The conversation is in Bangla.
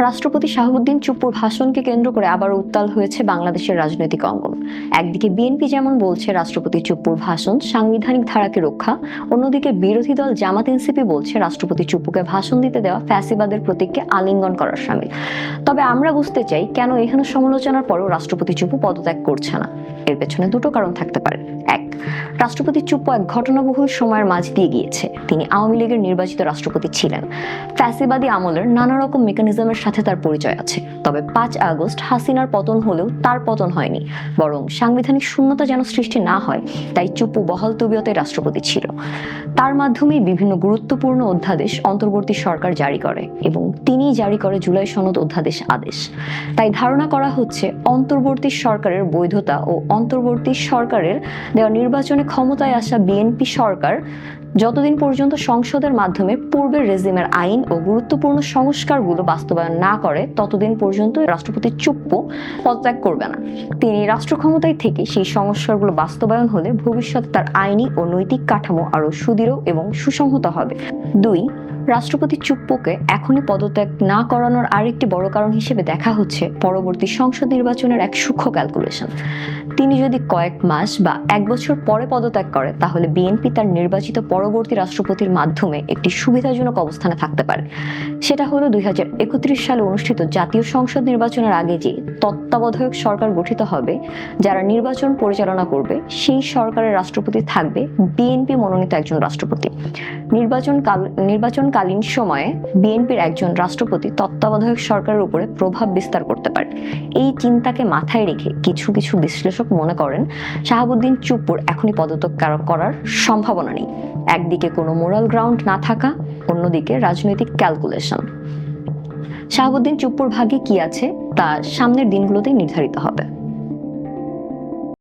রাষ্ট্রপতি শাহাবুদ্দিন চুপ্পুর ভাষণকে কেন্দ্র করে আবার উত্তাল হয়েছে বাংলাদেশের রাজনৈতিক অঙ্গন। একদিকে বিএনপি যেমন বলছে রাষ্ট্রপতি চুপ্পুর ভাষণ সাংবিধানিক ধারাকে রক্ষা, অন্যদিকে বিরোধী দল জামাত এনসিপি বলছে রাষ্ট্রপতি চুপ্পুকে ভাষণ দিতে দেওয়া ফ্যাসিবাদের প্রতীককে আলিঙ্গন করার শামিল। তবে আমরা বুঝতে চাই কেন এখানে সমালোচনার পরও রাষ্ট্রপতি চুপ্পু পদত্যাগ করছে না। এর পেছনে দুটো কারণ থাকতে পারে। এক, রাষ্ট্রপতি চুপ্পু এক ঘটনাবহুল সময়ের মাঝ দিয়ে গিয়েছে। তিনি আওয়ামী লীগের নির্বাচিত রাষ্ট্রপতি ছিলেন। ফ্যাসিবাদী আমলের নানা রকম মেকানিজমের সাথে তার পরিচয় আছে। তবে 5 আগস্ট হাসিনার পতন হলেও তার পতন হয়নি, বরং সাংবিধানিক শূন্যতা যেন সৃষ্টি না হয় তাই চুপ্পু বহাল তবিয়তে রাষ্ট্রপতি ছিল। তার মাধ্যমে বিভিন্ন গুরুত্বপূর্ণ অধ্যাদেশ অন্তর্বর্তী সরকার জারি করে এবং তিনিই জারি করে জুলাই সনদ অধ্যাদেশ আদেশ। তাই ধারণা করা হচ্ছে অন্তর্বর্তী সরকারের বৈধতা ও অন্তর্বর্তী সরকারের দেওয়া নির্বাচনে ক্ষমতায় আসা বিএনপি সরকার যতদিন পর্যন্ত সংসদের মাধ্যমে পূর্বের রেজিমের আইন ও গুরুত্বপূর্ণ সংস্কারগুলো বাস্তবায়ন না করে ততদিন পর্যন্ত রাষ্ট্রপতি চুপ্পু পদত্যাগ করবে না। তিনি রাষ্ট্র ক্ষমতায় থেকে সেই সংস্কারগুলো বাস্তবায়ন হলে ভবিষ্যতে তার আইনি ও নৈতিক কাঠামো আরো সুদৃঢ় এবং সুসংহত হবে। 2, রাষ্ট্রপতি চুপ্পুকে এখনই পদত্যাগ না করানোর আরেকটি বড় কারণ হিসেবে দেখা হচ্ছে পরবর্তী সংসদ নির্বাচনের এক সূক্ষ্ম ক্যালকুলেশন। তিনি যদি কয়েক মাস বা 1 বছর পরে পদত্যাগ করে তাহলে বিএনপি তার নির্বাচিত পরবর্তী রাষ্ট্রপতির মাধ্যমে একটি সুবিধাজনক অবস্থানে থাকতে পারে। সেটা হলো 2031 সালে অনুষ্ঠিত জাতীয় সংসদ নির্বাচনের আগে যে তত্ত্বাবধায়ক সরকার গঠিত হবে, যারা নির্বাচন পরিচালনা করবে সেই সরকারের রাষ্ট্রপতি থাকবে বিএনপি মনোনীত একজন রাষ্ট্রপতি। নির্বাচনকালীন সময়ে বিএনপির একজন রাষ্ট্রপতি তত্ত্বাবধায়ক সরকারের উপরে প্রভাব বিস্তার করতে পারে। এই চিন্তাকে মাথায় রেখে কিছু কিছু বিশ্লেষক মনে করেন শাহাবুদ্দিন চুপ্পুর এখনই পদত্যাগ করার সম্ভাবনা নেই। একদিকে কোনো মোরাল গ্রাউন্ড না থাকা, অন্যদিকে রাজনৈতিক ক্যালকুলেশন। শাহাবুদ্দিন চুপ্পুর ভাগ্যে কি আছে তা সামনের দিনগুলোতেই নির্ধারিত হবে।